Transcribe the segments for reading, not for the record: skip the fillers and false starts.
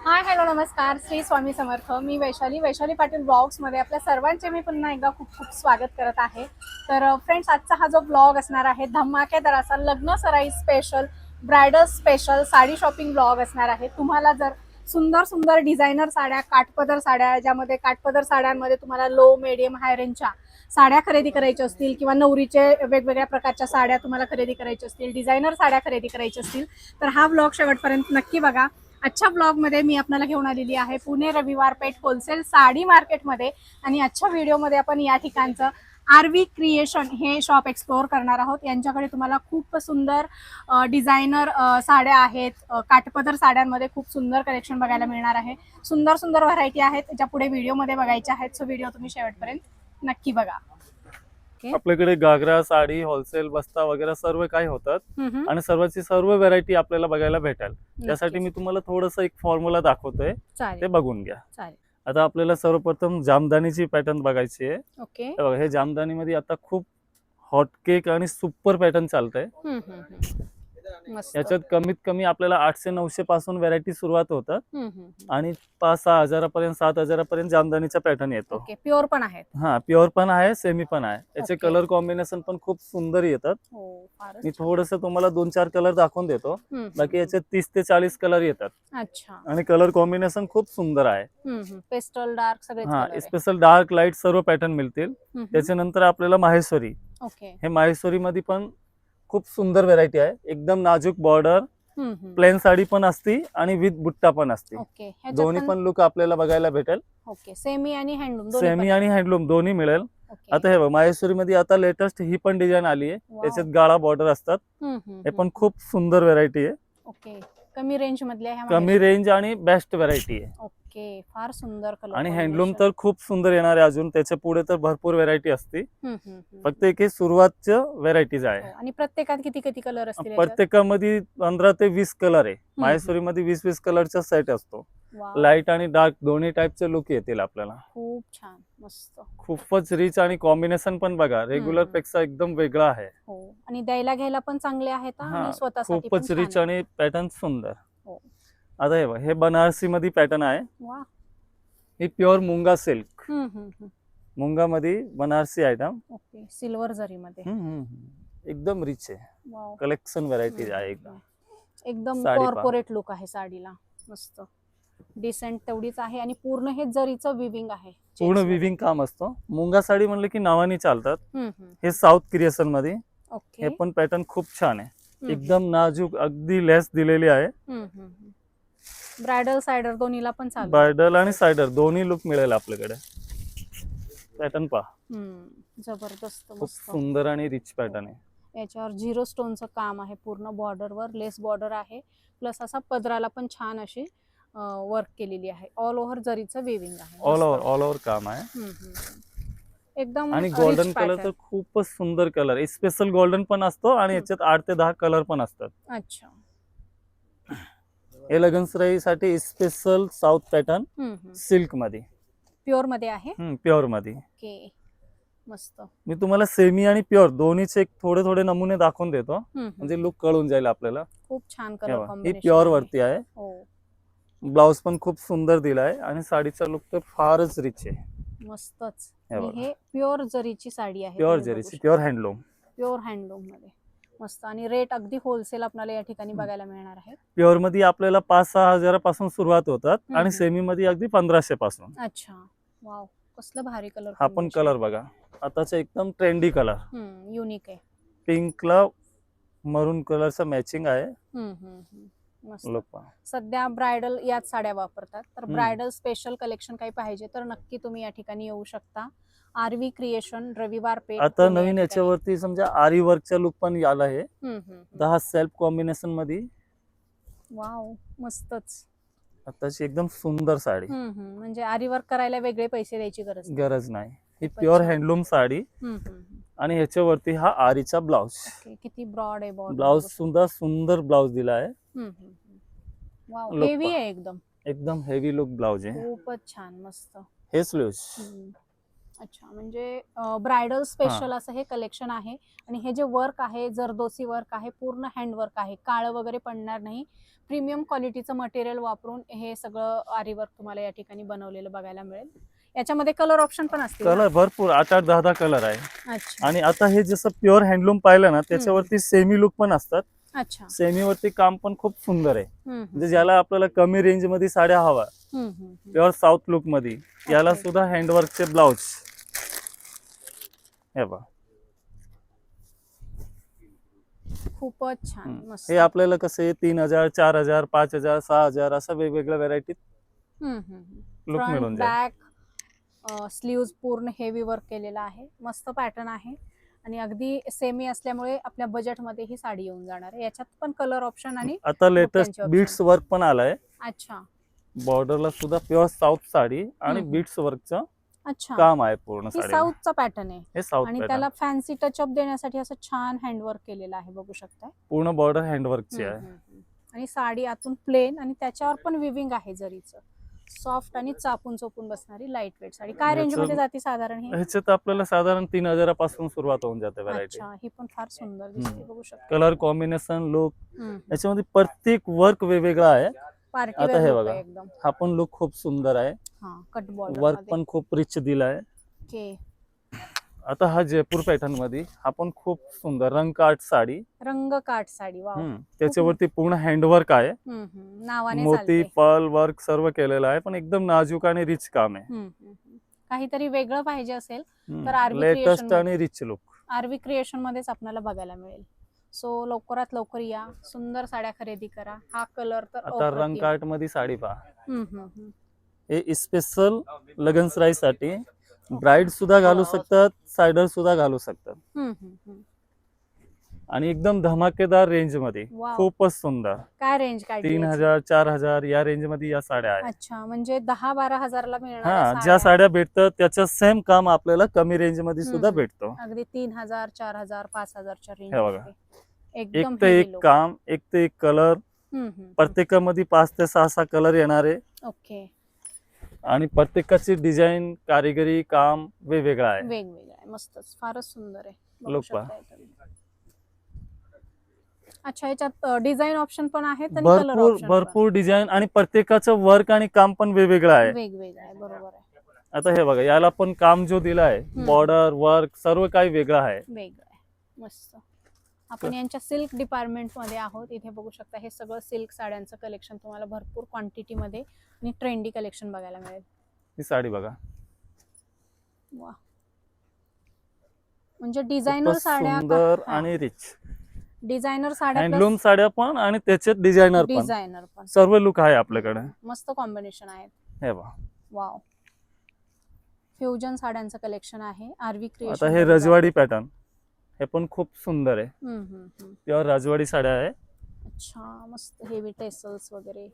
Hi hello नमस्कार, श्री स्वामी समर्थ. मी वैशाली पाटील ब्लॉग्समध्ये आपल्या सर्वांचे मी पुन्हा एकदा खूप खूप स्वागत करत आहे. तर फ्रेंड्स, आजचा हा जो ब्लॉग असणार आहे धमाकेदार असा लग्न सराई special, bridal special sari shopping blog असणार आहे. तुम्हाला जर सुंदर सुंदर डिझायनर साड्या, काठपदर साड्या, ज्यामध्ये काठपदर साड्यांमध्ये तुम्हाला लो मीडियम हाय रेंजच्या साड्या खरेदी करायच्या असतील किंवा नवरीचे वेगवेगळ्या प्रकारच्या साड्या तुम्हाला खरेदी करायच्या असतील, डिझायनर साड्या खरेदी करायच्या असतील, तर हा ब्लॉग शेवटपर्यंत नक्की बघा. आजच्या ब्लॉगमध्ये मी आपल्याला घेऊन आलेली आहे पुणे रविवार पेठ होलसेल साडी मार्केटमध्ये. आणि आजच्या व्हिडिओमध्ये आपण या ठिकाणचं आरवी क्रिएशन हे शॉप एक्सप्लोअर करणार आहोत. यांच्याकडे तुम्हाला खूप सुंदर डिझायनर साड्या आहेत. काठपदर साड्यांमध्ये खूप सुंदर कलेक्शन बघायला मिळणार आहे. सुंदर सुंदर व्हरायटी आहेत ज्या पुढे व्हिडिओमध्ये बघायच्या आहेत. सो व्हिडिओ तुम्ही शेवटपर्यंत नक्की बघा. आपल्याकडे घागरा, साडी, होलसेल, बस्ता वगैरे सर्व काही होतात आणि सर्व व्हरायटी आपल्याला बघायला भेटेल. त्यासाठी मी तुम्हाला थोडस एक फॉर्म्युला दाखवतोय, ते बघून घ्या. आता आपल्याला सर्वप्रथम जामदानीची पॅटर्न बघायची आहे. ओके, हे जामदानी मध्ये आता खूप हॉट केक आणि सुपर पॅटर्न चालतंय. याच्यात कमीत कमी आपल्याला 800-900 पासून व्हरायटी सुरुवात होतात आणि 5-6 हजारापर्यंत 7 हजारापर्यंत जामदानीचा पॅटर्न येतो. प्युअर पण आहेत. हा, प्युअर पण आहे, सेमी पण आहे. याचे कलर कॉम्बिनेशन पण खूप सुंदर येतात. मी थोडस तुम्हाला 2-4 कलर दाखवून देतो. बाकी याचे 30 ते 40 कलर येतात. अच्छा, आणि कलर कॉम्बिनेशन खूप सुंदर आहे. पेस्टल डार्क सगळे. हा, स्पेशल डार्क लाईट सर्व पॅटर्न मिळतील. त्याच्यानंतर आपल्याला माहेश्वरी. हे माहेश्वरी मध्ये पण खूप सुंदर व्हरायटी आहे. एकदम नाजूक बॉर्डर, प्लेन साडी पण असते आणि विथ बुट्टा पण असते. दोन्ही पण लुक आपल्याला बघायला भेटेल. सेमी आणि हँडलूम दोन्ही मिळेल. आता हे माहेश्वरी मध्ये आता लेटेस्ट ही पण डिझाईन आली आहे. त्याच्यात गाळा बॉर्डर असतात. हे पण खूप सुंदर व्हरायटी आहे. कमी रेंज मधल्या, कमी रेंज आणि बेस्ट व्हरायटी आहे. फार सुंदर कलर. आणि हँडलूम तर खूप सुंदर येणार आहे. अजून त्याच्या पुढे तर भरपूर व्हरायटी असते. फक्त एक सुरुवातच्या व्हरायटीज आहे. आणि प्रत्येकात किती किती कलर असतील? प्रत्येकामध्ये 15 ते 20 कलर आहे. माहेश्वरी मध्ये 20-20 कलरचा सेट असतो. लाईट आणि डार्क दोन्ही टाइपचे लुक येतील आपल्याला. खूप छान, मस्त, खूपच रिच आणि कॉम्बिनेशन पण बघा रेग्युलर पेक्षा एकदम वेगळा आहे. आणि द्यायला घ्यायला पण चांगले आहेत आणि स्वतःसाठी खूपच रिच आणि पॅटर्न सुंदर. आता हे बनारसी मध्ये पॅटर्न आहे. ही प्युअर मुंगा सिल्क. मुंगा मध्ये बनारसी आयटम. सिल्वर जरी मध्ये एकदम रिच आहे. कलेक्शन व्हरायटी आहे. एकदम कॉर्पोरेट लुक आहे साडीला. मस्त डिसेंट तेवढीच आहे आणि पूर्ण हे जरीचं विविंग आहे. पूर्ण विविंग काम असतो. मुंगा साडी म्हणलं की नावानी चालतात. हे साऊथ क्रिएशन मध्ये. हे पण पॅटर्न खूप छान आहे. एकदम नाजूक, अगदी लेस दिलेली आहे. ब्रायडल सायडर दोन्हीला पण चालतं. ब्रायडल आणि सायडर दोन्ही लुक मिळेल आपल्याकडे. पॅटर्न पहा, जबरदस्त, खूप सुंदर आणि रिच पॅटर्न आहे. याच्यावर झिरो स्टोनचं काम आहे. पूर्ण बॉर्डरवर लेस बॉर्डर आहे. प्लस असा पदराला पण छान अशी वर्क केलेली आहे. ऑल ओव्हर जरीचं वेविंग आहे. ऑल ओव्हर काम आहे. एकदम. आणि गोल्डन कलर तर खूपच सुंदर कलर आहे. स्पेशल गोल्डन पण असतो आणि याच्यात 8 ते 10 कलर पण असतात. अच्छा, हे लगनसराईसाठी स्पेशल साऊथ पॅटर्न सिल्क मध्ये, प्युअर मध्ये आहे. प्युअर मध्ये. मस्त. मी तुम्हाला सेमी आणि प्युअर दोन्हीचे एक थोडे नमुने दाखवून देतो, म्हणजे लुक कळून जाईल आपल्याला. खूप छान कलर ही प्युअर वरती आहे. ब्लाउज पण खूप सुंदर दिलाय आणि साडीचा लुक तर फारच रिच आहे. मस्तच. हे प्युअर जरीची साडी आहे. प्युअर जरीची, प्युअर हँडलूम मध्ये मस्त. आणि रेट अगदी होलसेल आपल्याला या ठिकाणी बघायला मिळणार आहे. प्युअर मध्ये आपल्याला 5-6 हजारापासून सुरुवात होतात आणि सेमी मध्ये अगदी 1500 पासून. अच्छा, वाव, कसलं भारी कलर. हा पण कलर बघा, आताचा एकदम ट्रेंडी कलर, युनिक आहे. पिंकला मरून कलरचा मॅचिंग आहे. सध्या ब्रायडल याच साड्या वापरतात. तर ब्रायडल स्पेशल कलेक्शन काही पाहिजे तर नक्की तुम्ही या ठिकाणी येऊ शकता. आरवी क्रिएशन, रविवार पेठ. आता नवीन याच्यावरती समजा आरी वर्कचा लुक पण आला आहे. 10 सेल्फ कॉम्बिनेशन मध्ये. वाव, मस्तच. आताची एकदम सुंदर साडी. म्हणजे आरी वर्क करायला वेगळे पैसे द्यायची गरज नाही. ही प्युअर हँडलूम साडी आणि ह्याच्यावरती हा आरीचा ब्लाउज. किती ब्रॉड आहे ब्लाउज. सुंदर ब्लाउज दिला आहे. हेवी आहे एकदम. एकदम हेवी लुक ब्लाउज आहे. खूपच छान, मस्त. हे स्लीव्स. अच्छा, म्हणजे ब्रायडल स्पेशल असं हे कलेक्शन आहे. आणि हे जे वर्क आहे, जरदोसी वर्क आहे, पूर्ण हँड वर्क आहे, काळं वगैरे पडणार नाही. प्रीमियम क्वालिटीचं मटेरियल वापरून हे सगळं आरी वर्क तुम्हाला या ठिकाणी बनवलेलं बघायला मिळेल. याच्यामध्ये कलर ऑप्शन पण असतील ना? कलर भरपूर 8-8, 10-10 कलर आहे. अच्छा. आणि आता हे जसं प्युअर हँडलूम पाहिलं ना, त्याच्यावरती सेमी लुक पण असतात. अच्छा. सेमीवरती काम पण खूप सुंदर आहे. म्हणजे म्हणजे ज्याला आपल्याला कमी रेंज मध्ये साड्या हवा, प्युअर साऊथ लुक मध्ये, याला ओके. सुद्धा हँडवर्कचे ब्लाउज हे बघा. खूपच छान, मस्त. हे आपल्याला कसे 3000, 4000, 5000, 6000 असं वेगवेगळ्या व्हरायटीत लुक मिळून जाईल. बॅक स्लीव्ज पूर्ण हेवी वर्क केलेला आहे, मस्त पॅटर्न आहे. आणि अगदी सेमी असल्यामुळे आपल्या बजेटमध्ये ही साडी येऊन जाणार आहे. याच्यात पण कलर ऑप्शन आणि आता लेटेस्ट बुट्ट्यांचे option. बीट्स वर्क पण आलाय. अच्छा. बॉर्डरला सुद्धा प्युअर साऊथ साडी आणि बीट्स वर्कचं अच्छा, काम आहे पूर्ण ही साडीला. साऊथचा पॅटर्न आहे. हे साऊथ आणि पॅटर्न त्याला फॅन्सी टचअप देण्यासाठी असं छान हँडवर्क केलेलं आहे, बघू शकताय. पूर्ण बॉर्डर हँडवर्कची आहे. आणि साडी आतून प्लेन आणि त्याच्यावर पण विविंग आहे जरीचं. सॉफ्ट आणि चापून चोपून बसणारी लाईट वेट साडी. काय रेंज मध्ये जाते साधारण ही? ह्याच्यात आपल्याला साधारण 3000 पासून सुरुवात होऊन जाते व्हरायटी. अच्छा, ही पण फार सुंदर दिसते, बघू शकता. कलर कॉम्बिनेशन लुक याच्यामध्ये प्रत्येक वर्क वेगवेगळा आहे. पार्टी आता हे वेअर बघा, एकदम. हा पण लुक खूप सुंदर आहे. हां, कट बॉर्डर वर्क मध्ये. पण खूप रिच दिलाय. ओके. आता हा जयपूर पॅटर्न मध्ये, हा पण खूप सुंदर रंग काट साडी. रंग काठ साडी, वाव. त्याच्यावरती पूर्ण हँडवर्क आहे. नावाने मोती चालते. पर्ल वर्क सर्व केलेलं आहे, पण एकदम नाजूक आणि रिच काम आहे. काहीतरी वेगळं पाहिजे असेल तर आरवी लेटेस्ट आणि रिच लुक आरवी क्रिएशन मध्येच आपल्याला बघायला मिळेल. सो लवकरात लवकर या, सुंदर साड्या खरेदी करा. हा कलर तर आता रंग काट मध्ये साडी पहा. अप्रतिम. हे स्पेशल लग्नसराई साठी ब्राईड सुद्धा घालू शकतात, सायडर सुद्धा घालू शकतात. आणि एकदम धमाकेदार रेंज मध्ये, वाव. खूपच सुंदर. काय रेंज काढली? 3000, 4000 या रेंज मध्ये या साड्या आहेत. अच्छा, म्हणजे 10-12 हजारला हा, मिळणार ज्या साड्या भेटतात त्याचं सेम काम आपल्याला कमी रेंज मध्ये सुद्धा भेटतो. अगदी 3000, 4000, 5000च्या रेंज. हे बघा, एकदम एक ते एक काम, एक ते एक कलर, प्रत्येकामध्ये 5 ते 6 कलर येणारे. ओके. आणि प्रत्येकाची डिझाईन, कारिगिरी काम वेगवेगळं आहे. वेगवेगळं आहे, मस्तच, फारच सुंदर आहे, बघू लोक पहा. शकताय तुम्ही. अच्छा, याच्यात डिझाईन ऑप्शन पण आहेत आणि कलर भरपूर ऑप्शन भरपूर डिझाईन आणि प्रत्येकाचं वर्क आणि काम पण वेगवेगळं आहे. वेगवेगळं आहे, बरोबर आहे. आता हे बघा, याला पण काम जो दिला आहे, बॉर्डर वर्क सर्व काही वेगळं आहे. वेगळं आहे, मस्त. आपण यांच्या सिल्क डिपार्टमेंट मध्ये आहोत. इथे बघू शकता हे सगळं सिल्क साड्यांचं कलेक्शन तुम्हाला भरपूर क्वांटिटी मध्ये आणि ट्रेंडी कलेक्शन बघायला मिळेल. ही साडी बघा, वा, म्हणजे डिझायनर खूपच साड्या सुंदर आणि रिच. डिझायनर साड्या हँडलूम साड्या पण आणि त्याच्यात डिझायनर पण सर्व लुक आहे आपल्याकडे. मस्त कॉम्बिनेशन आहे. हे बघा, वाव, फ्युजन साड्यांचं कलेक्शन आहे, आरवी क्रिएशन. आता हे रजवाडी पॅटर्न, हे पण खूप सुंदर आहे. प्युअर राजवाडी साड्या आहे. अच्छा, मस्त हेवी टेसल्स वगैरे,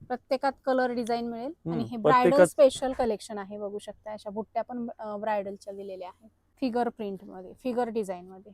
प्रत्येकात कलर डिझाईन मिळेल. आणि हे प्रत्येकात ब्रायडल स्पेशल कलेक्शन आहे, बघू शकता. अशा बुट्ट्या पण ब्रायडलच्या दिलेल्या आहेत, फिगर प्रिंट मध्ये, फिगर डिझाईन मध्ये.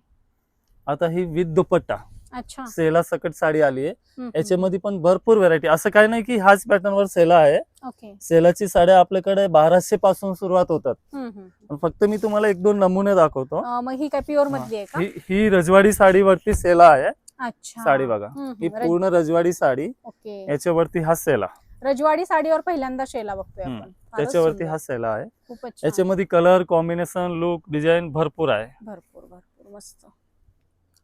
आता ही विथ दुपट्टा. अच्छा, सेला सकट साडी आली आहे. याच्यामध्ये पण भरपूर व्हरायटी. असं काही नाही की हाच पॅटर्न वर सेला आहे. ओके. सेलाची साड्या आपल्याकडे 1200 पासून सुरुवात होतात. पण फक्त मी तुम्हाला 1-2 नमुने दाखवतो. मग ही काय प्युअर मधली आहे का? ही रजवाडी साडीवरती सेला आहे. अच्छा, साडी बघा, ही पूर्ण रजवाडी साडी. ओके. याच्यावरती हा सेला. रजवाडी साडीवर पहिल्यांदा शेला बघतोय आपण. त्याच्यावरती हा सेला आहे. खूपच छान. याच्यामध्ये कलर कॉम्बिनेशन लुक डिझाईन भरपूर आहे. भरपूर भरपूर मस्त.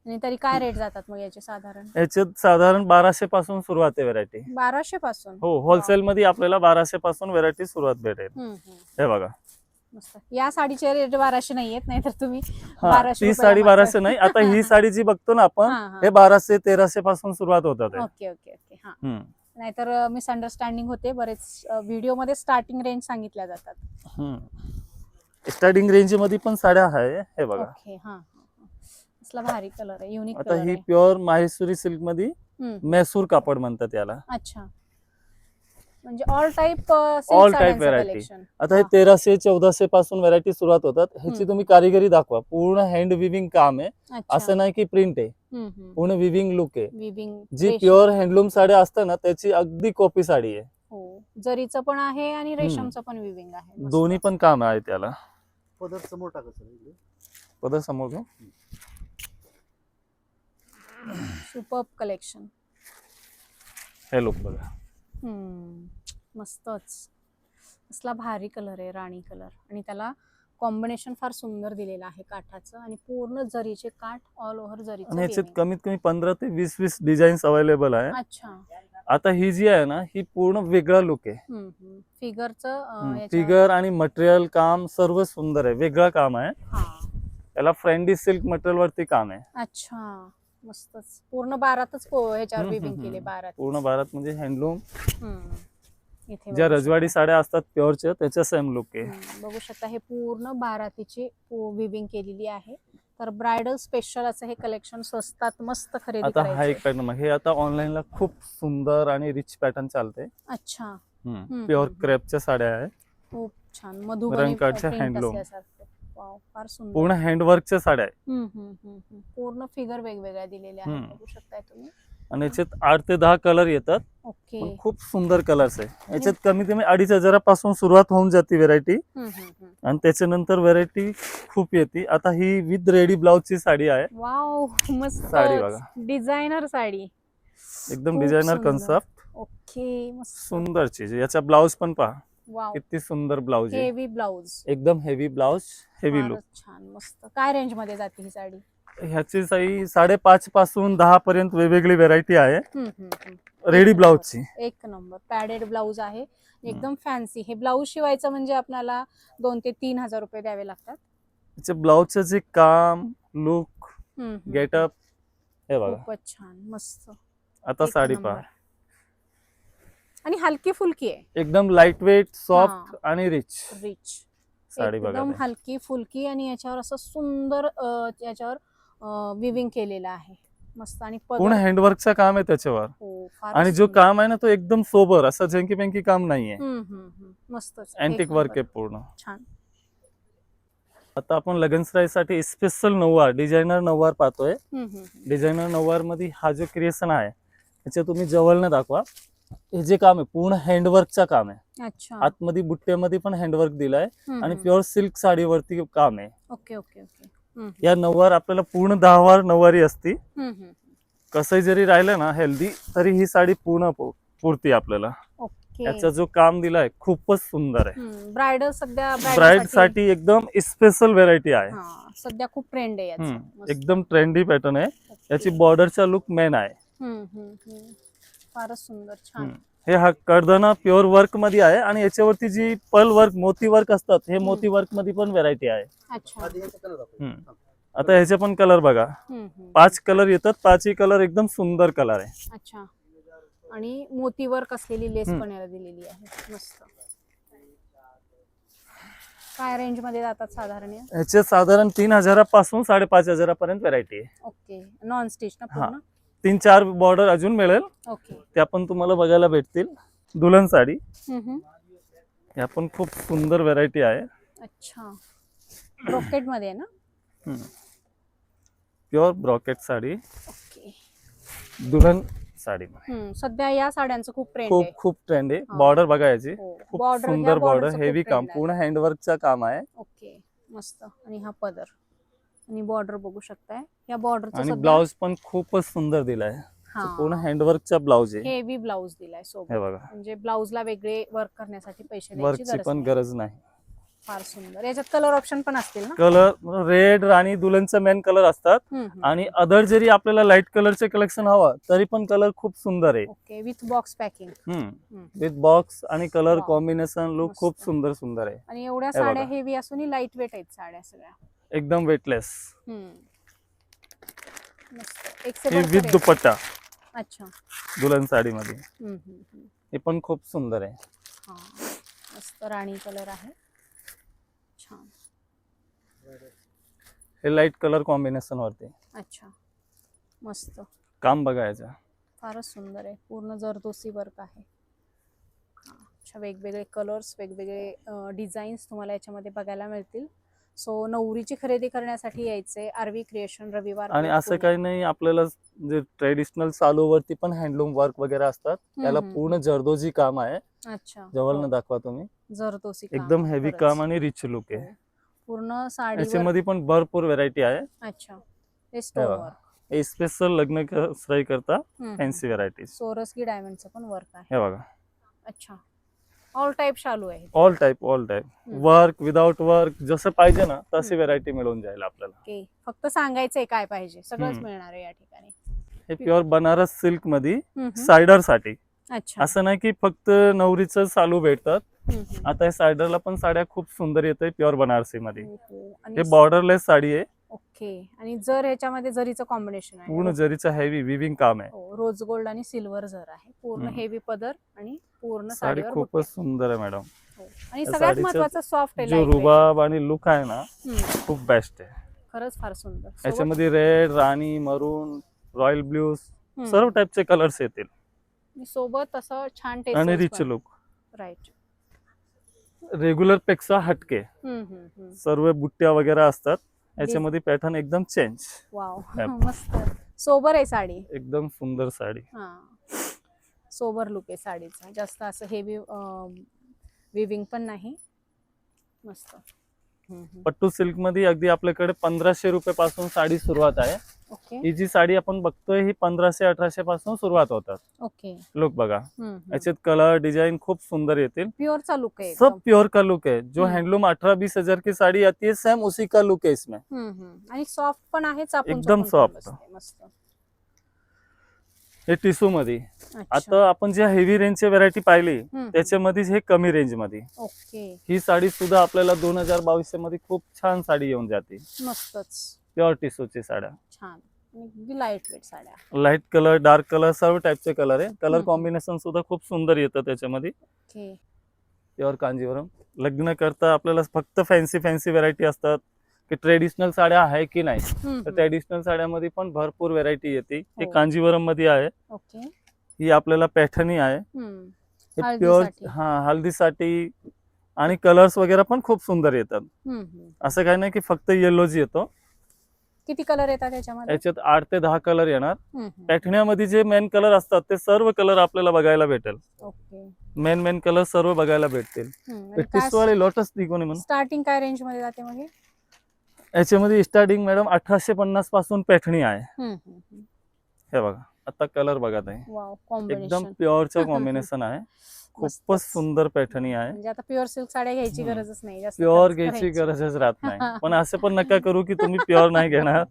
आणि तरी काय रेट जातात मग याचे साधारण? याच्यात साधारण 1200 पासून सुरुवात आहे व्हरायटी. 1200 पासून? हो, होलसेल मध्ये आपल्याला 1200 पासून व्हरायटी सुरुवात भेटेल. हे बघा, मस्त. या साडीचे रेट 1200 नाहीयेत, नाहीतर तुम्ही हा, 1200 ती साडी 1200 नाही. आता ही साडी जी बघतो ना आपण, हे 1200-1300 पासून सुरुवात होतात. Okay okay okay. हा, नाहीतर मिसअंडरस्टँडिंग होते. बरेच व्हिडिओ मध्ये स्टार्टिंग रेंज सांगितल्या जातात. स्टार्टिंग रेंज मध्ये पण साड्या आहे. हे बघा, ओके. हा, कसला भारी कलर आहे, युनिक आता कलर ही आहे. प्युअर माहेश्वरी सिल्क मध्ये मैसूर कापड म्हणतात याला. अच्छा, म्हणजे ऑल टाइप व्हरायटी. आता हे 1300-1400 पासून व्हरायटी सुरुवात होतात. ह्याची तुम्ही कारिगिरी दाखवा, पूर्ण हँड विविंग काम आहे. असं नाही की प्रिंट आहे, पूर्ण विविंग लुक आहे. जी प्युअर हँडलूम साड्या असतात ना, त्याची अगदी कॉपी साडी आहे. हो, जरीचं पण आहे आणि रेशमचं पण विविंग आहे. दोन्ही पण काम आहे त्याला. पदर समोर टाकायचं इकडे. पदर समोर घेऊ. Superb collection. हे लुक बघा. मस्तच. असला भारी कलर आहे, राणी कलर, आणि त्याला कॉम्बिनेशन फार सुंदर दिलेलं आहे काठाचं, आणि पूर्ण जरीचे काठ, ऑल ओव्हर आणि जरीचं ह्याच्यात weaving. कमीत कमी 15 ते 20 डिझाईन्स अवेलेबल आहे. अच्छा. आता ही जी आहे ना, ही पूर्ण वेगळा लुक आहे. फिगरचं फिगर आणि मटेरियल काम सर्व सुंदर आहे, वेगळं काम आहे. हा. याला फ्रेंडी सिल्क मटेरियल वरती काम आहे. अच्छा, मस्तच. पूर्ण बारातच ह्याच्यावर हम्म, विविंग हम्म, केले, हम्म. बारात. पूर्ण भारत म्हणजे हँडलूम. इथे ज्या बघू रजवाडी शकता. साड्या असतात प्युअरच्या, त्याच्या सेम लुक आहे. बघू शकता, हे पूर्ण बारातीची विविंग केलेली आहे. तर ब्रायडल स्पेशल असं हे कलेक्शन स्वस्तात मस्त खरेदी आता हा एक करायचं. पॅटर्न, हे आता ऑनलाईनला खूप सुंदर आणि रिच पॅटर्न चालते. अच्छा, प्युअर क्रेपच्या साड्या आहे, खूप छान. मधुबनी रंगकाठच्या print handloom. असल्यासारखं. वाव, फार सुंदर. पूर्ण हँडवर्कच्या साड्या आहे. पूर्ण फिगर वेगवेगळ्या दिलेल्या आहेत, हम्म. बघू शकताय तुम्ही. आणि याच्यात 8 ते 10 कलर येतात. ओके. पण खूप सुंदर कलर्स आहे. याच्यात कमीत कमी 2,500 पासून सुरुवात होऊन जाते व्हेरायटी, आणि त्याच्यानंतर व्हेरायटी खूप येते. आता ही विथ रेडी ब्लाउज ची साडी आहे. वाव, मस्त साडी बघा. डिझायनर साडी, एकदम खूप डिझायनर सुंदर. कन्सेप्ट, ओके, मस्त. सुंदर चीज. याचा ब्लाउज पण पहा, वाव, किती सुंदर ब्लाउज आहे. हेवी ब्लाउज, एकदम हेवी ब्लाउज, हेवी लुक. छान, मस्त. काय रेंज मध्ये जाते ही साडी? ह्याची साई 5.5 पासून 10 पर्यंत वेगवेगळी व्हेरायटी आहे रेडी एक ब्लाउजची. नंबर, एक नंबर. पॅडेड ब्लाउज आहे, एकदम फॅन्सी. हे ब्लाउज शिवायचं म्हणजे आपल्याला 2 ते 3 हजार रुपये द्यावे लागतात. त्याचे ब्लाउजचं जे काम, लुक, गेटअप, हे बघा. खूपच छान, मस्त. आता एक साडी नंबर. पहा, आणि हल्की फुलकी आहे, एकदम लाईट वेट, सॉफ्ट आणि रिच रिच. साडी बघा. एकदम ते. हलकी फुलकी, आणि याच्यावर असं सुंदर याच्यावर विविंग केलेलं आहे, मस्त. आणि पूर्ण हँडवर्कचं काम आहे त्याच्यावर, हो, फार आणि जो सुंदर. काम आहे ना तो एकदम सोबर, असं झेंकी पेंकी काम नाहीये. मस्तच. अँटिक एक वर्क नंबर. आहे पूर्ण. छान. आता आपण लगनसराईसाठी स्पेशल नऊवार, डिझायनर नऊवार पाहतोय. डिझायनर नऊवार मध्ये हा जो क्रिएशन आहे, त्याच्या तुम्ही जवळनं दाखवा. हे जे काम आहे पूर्ण हँडवर्कचं काम आहे. अच्छा. आतमध्ये बुट्ट्यामध्ये पण हँडवर्क दिलाय, आणि हम्म. प्युअर सिल्क साडीवरती काम आहे. Okay okay okay. या नऊवार आपल्याला पूर्ण 10 वार नऊवारी असती. कसंही जरी राहिलं ना हेल्दी, तरी ही साडी पूर्ण पुरती आपल्याला. ओके. याचा जो काम दिलाय खूपच सुंदर आहे. ब्रायडल सध्या ब्राइड साठी एकदम स्पेशल व्हेरायटी आहे. सध्या खूप ट्रेंड आहे याचा. मस्त. एकदम ट्रेंडी पॅटर्न आहे. ओके. याची बॉर्डरचा लुक मेन आहे. फारच सुंदर, छान. हे हा कडदाना प्युअर वर्क मध्ये आहे, आणि याच्यावरती जी पर्ल वर्क, मोती वर्क असतात, हे मोती वर्क मध्ये पण व्हेरायटी आहे. अच्छा. आधी याचा कलर दाखव. आता ह्याचे पण कलर बघा, 5 कलर येतात. 5ही कलर एकदम सुंदर कलर आहे. अच्छा. आणि मोतीवर कसलेली लेस पण याला दिलेली आहे, मस्त. काय रेंज मध्ये जातात साधारण? ह्याचे साधारण 3,000 पासून 5,500 पर्यंत व्हेरायटी आहे. ओके. नॉन स्टिच ना पूर्ण? 3-4 बॉर्डर अजून मिळेल, ओके. त्या पण तुम्हाला बघायला भेटतील. दुल्हन साडी, या पण खूप सुंदर व्हेरायटी आहे. अच्छा. ब्रोकेट मध्ये आहे ना? Pure brocade sari, okay. दुल्हन साडी. सध्या या साड्यांचं खूप ट्रेंड खूप आहे. खूप ट्रेंड आहे. हा. बॉर्डर बघा याची, हो. खूप Border, सुंदर ह्या बॉर्डर, borderचं हेवी खूप काम, trend आहे. पूर्ण हँडवर्कचं काम आहे. ओके, मस्त. आणि हा पदर आणि बॉर्डर बघू शकताय. या बॉर्डरचं आणि सध्या ब्लाउज पण खूपच सुंदर दिलाय. पूर्ण हँडवर्कचा ब्लाउज आहे. हेवी ब्लाउज दिलाय सोबत. हे बघा, म्हणजे ब्लाउजला वेगळे वर्क करण्यासाठी पैसे द्यायची वर्कची पण गरज गरज नाही. नाही. फार सुंदर. याच्यात कलर ऑप्शन पण असतील ना? कलर रेड आणि दुल्हनचं मेन कलर असतात, आणि अदर जरी आपल्याला लाईट कलरचे कलेक्शन हवं तरी पण कलर खूप सुंदर आहे. Okay. With box packing. With box आणि कलर Wow. कॉम्बिनेशन लुक मस्त. खूप सुंदर सुंदर आहे. आणि एवढ्या हे बघा. साड्या हेवी असूनही लाईट वेट आहेत साड्या सगळ्या. एकदम वेटलेस. मस्त. हे विथ दुपट्टा अच्छा. दुल्हन साडीमध्ये, हे पण खूप सुंदर आहे. हा, मस्त राणी कलर आहे, छान. हे लाईट कलर कॉम्बिनेशन वरती अच्छा, मस्त. काम बघायचं, फारच सुंदर आहे. पूर्ण जरदोसी वर्क आहे. अच्छा, वेगवेगळे कलर्स, वेगवेगळे डिझाईन्स तुम्हाला याच्यामध्ये बघायला मिळतील. सो नवरीची खरेदी करण्यासाठी यायचे आरवी क्रिएशन, रविवार. आणि असं काही नाही, आपल्याला जे ट्रेडिशनल चालूवरती पण हँडलूम वर्क वगैरे असतात. त्याला पूर्ण जरदोजी काम आहे. अच्छा. जवळनं दाखवा तुम्ही. जरदोसी काम एकदम आहे, हेवी खरंच. काम आणि रिच लुक आहे. पूर्ण साडीवर. याच्यामध्ये पण भरपूर व्हेरायटी आहे. अच्छा, हे स्टोन बघा. वर्क. हे स्पेशल लग्न सराई करता फॅन्सी व्हेरायटी. सोरसकी डायमंडचं पण वर्क आहे. हे बघा. अच्छा, ऑल टाइप शालू आहे. All type work without work जसं पाहिजे ना तशी व्हेरायटी मिळून जाईल आपल्याला. ओके, फक्त सांगायचंय काय पाहिजे, सगळंच हम्म. मिळणार आहे या ठिकाणी. हे प्युअर बनारस सिल्क मध्ये हम्म. सायडर साठी. अच्छा. असं नाही की फक्त नवरीच चालू भेटतात. हम्म. आता हे सायडरला पण साड्या खूप सुंदर येते प्युअर बनारसी मध्ये. ओहो. आणि हे बॉर्डरलेस साडी आहे. ओके, आणि जर ह्याच्यामध्ये जरीचं कॉम्बिनेशन आहे. पूर्ण जरीचं हेवी विविंग काम आहे. हो, रोज गोल्ड आणि सिल्वर जर आहे. पूर्ण हम्म. हेवी पदर आणि पूर्ण साडी साडीवर खूपच बुट्टे. सुंदर आहे मॅडम. हो. आणि या सगळ्यात साडीचं महत्वाचं सॉफ्ट आहे, जो lightweight. रुबाब आणि लुक आहे ना खूप बेस्ट आहे. खरंच फार सुंदर. याच्यामध्ये रेड, राणी, मरून, रॉयल ब्ल्यूज हम्म. सर्व टाइपचे कलर्स येतील आणि सोबत असं छान आणि taste rich look. Right. Regular पेक्षा हटके सर्व बुट्ट्या वगैरे असतात. याच्यामध्ये पॅटर्न एकदम चेंज. Wow, Yep. मस्त सोबर आहे साडी. एकदम सुंदर साडी. हा, सोबर लुक आहे साडीचा. जास्त असं हेवी विविंग पण नाही. मस्त. पट्टू सिल्क मध्ये अगदी आपल्याकडे 1500 रुपये पासून साडी सुरुवात आहे. ओके. ही जी साडी आपण बघतोय ही 1500-1800 पासून सुरुवात होतात. ओके. लुक बघा, याच्यात कलर डिजाइन खूप सुंदर येतील. प्योर चा लुक है, सब प्योर का लुक है. जो हम्म. हैंडलूम 18-20 हजार की साड़ी आती है सेम उसी का लुक है इसमें. आणि सॉफ्ट पण आहे, चापून एकदम चापून पण soft. बसते. मस्त. हे टिश्यू मध्ये. अच्छा. आता आपण जे हेवी रेंजची व्हरायटी पाहिली हम्म. त्याच्यामध्ये हे कमी रेंज मध्ये. ओके. ही साडी सुद्धा आपल्याला 2022 मध्ये खूप छान साडी येऊन जाते. मस्तच. प्युअर टिश्यूची साड्या. छान. अगदी लाईट वेट साड्या. लाईट कलर, डार्क कलर सर्व टाइपचे कलर आहे. कलर हम्म. कॉम्बिनेशन सुद्धा खूप सुंदर येतं त्याच्यामध्ये. ओके. प्युअर कांजीवरम. लग्न करता आपल्याला फक्त फॅन्सी व्हरायटी असतात की ट्रेडिशनल साड्या आहे की नाही. तर ट्रेडिशनल साड्यामध्ये पण भरपूर व्हरायटी येते. हे हो. कांजीवरम मध्ये आहे. ओके. ही आपल्याला पैठणी आहे. हे प्युअर हळदीसाठी. हल्दीसाठी. आणि कलर्स वगैरे पण खूप सुंदर येतात. असं काही नाही की फक्त येलोच येतो. किती कलर येतात त्याच्यामध्ये? याच्यात 8 ते 10 कलर येणार. पैठण्यामध्ये जे मेन कलर असतात ते सर्व कलर आपल्याला बघायला भेटेल. ओके. मेन कलर सर्व बघायला भेटतील. टिश्यूवाले लोटस दिकोनी म्हणून. स्टार्टिंग काय रेंज मध्ये जाते मग? याच्यामध्ये स्टार्टिंग मॅडम 1850 पासून पैठणी आहे. हे बघा, आता कलर बघा ताई. वाव, एकदम कॉम्बिनेशन प्युअरचं कॉम्बिनेशन आहे. खूपच सुंदर पैठणी आहे. म्हणजे आता प्युअर सिल्क साड्या घ्यायची गरजच नाही. जास्त प्युअर खर्च घ्यायची करायची. गरजच राहत नाही. पण असं पण नका करू की तुम्ही प्युअर नाही घेणार.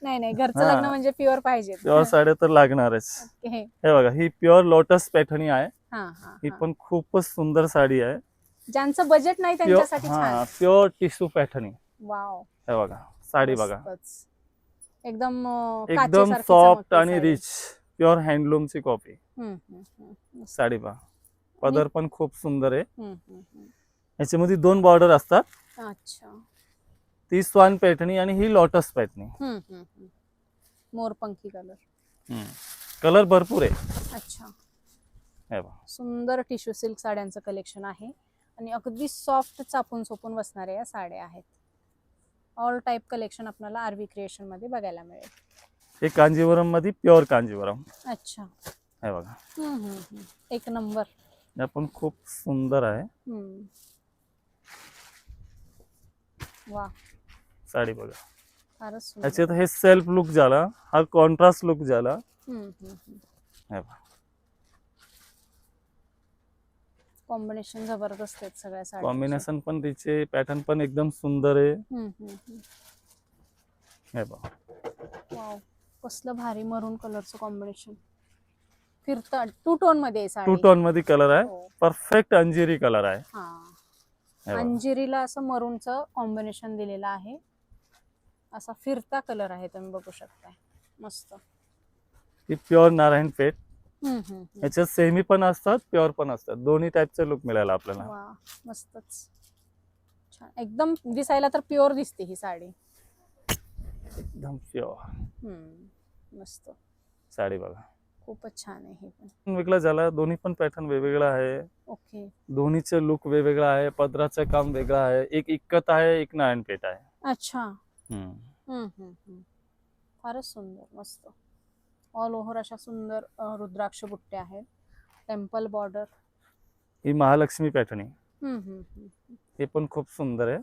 नाही, घरचं हा. लग्न म्हणजे प्युअर पाहिजे. प्युअर साड्या तर लागणारच. हे बघा, ही प्युअर लोटस पैठणी आहे. ही पण खूपच सुंदर साडी आहे. ज्यांचं बजेट नाही त्यांच्यासाठी छान. Pure tissue Paithani. वाव, हे बघा, साडी बघा. मस्तच. एकदम एकदम काचेसारखी सॉफ्ट चमकते आणि साडी. रिच प्युअर हँडलूमची कॉपी. मस्त. साडी पहा, पदर पण खूप सुंदर आहे. हम्म. याच्यामध्ये 2 बॉर्डर असतात. अच्छा. ती स्वान पैठणी आणि ही लोटस पैठणी. मोरपंखी कलर. कलर भरपूर आहे. अच्छा. हे बघा, सुंदर टिश्यू सिल्क साड्यांचं कलेक्शन आहे आणि अगदी सॉफ्ट चापून चोपून बसणाऱ्या या साड्या आहेत. ऑल टाइप कलेक्शन आपल्याला आरवी क्रिएशन मध्ये बघायला मिळेल. हे कांजीवरम मध्ये प्युअर कांजीवरम. अच्छा. हे बघा, एक नंबर. हे पण खूप सुंदर आहे. वा, साडी बघा. फारच सुंदर. याच्यात हे सेल्फ लुक झाला, हा कॉन्ट्रास्ट लुक झाला. हे बघा, कॉम्बिनेशन जबरदस्त आहेत सगळ्या साड्या. कॉम्बिनेशन पण तिचे पॅटर्न पण एकदम सुंदर आहे. हे बघा, वाव, कसलं भारी मरून कलरचं कॉम्बिनेशन. फिरता 2 टोन मध्ये आहे साडी. 2 टोन मध्ये कलर आहे. हो. परफेक्ट अंजिरी कलर आहे. हा, हे बघा. अंजिरीला असं मरूनचं कॉम्बिनेशन दिलेलं आहे. असा फिरता कलर आहे, तुम्ही बघू शकता. मस्त. ही प्युअर नारायण पेठ. याच्यात सेमी पण असतात, प्युअर पण असतात. दोन्ही टाइपचे लुक मिळाला आपल्याला. वा, मस्तच. छान, एकदम दिसायला तर प्युअर दिसते ही साडी. एकदम प्युअर. मस्त साडी बघा, खूपच छान आहे. हे पण वेगळा झाला. दोन्ही पण पॅटर्न वेगवेगळा आहे. ओके. दोन्हीचे लुक वेगवेगळा आहे. पदराचं काम वेगळं आहे. एक इक्कत आहे, एक नारायण पेठ आहे. अच्छा. फारच सुंदर, मस्त. ऑल ओव्हर अशा सुंदर रुद्राक्ष बुट्टे आहेत. Temple border. ही महालक्ष्मी पॅटर्नी. हे पण खूप सुंदर आहे.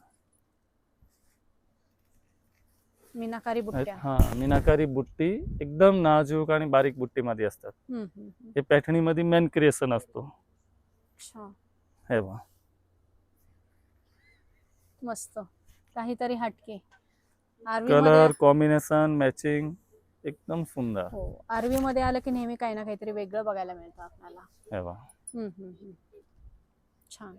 मीनाकारी बुट्ट्या. हा मीनाकारी बुट्टी एकदम नाजूक आणि बारीक बुट्टी मध्ये असतात. हे पैठणी मध्ये मेन क्रिएशन असतो. अच्छा, हे बघा मस्त काहीतरी हटके. आरवी कलर मध्ये कॉम्बिनेशन मॅचिंग एकदम सुंदर. हो, आरवी मध्ये आलं की नेहमी काही ना काहीतरी वेगळं बघायला मिळतं आपल्याला. हे बघा छान.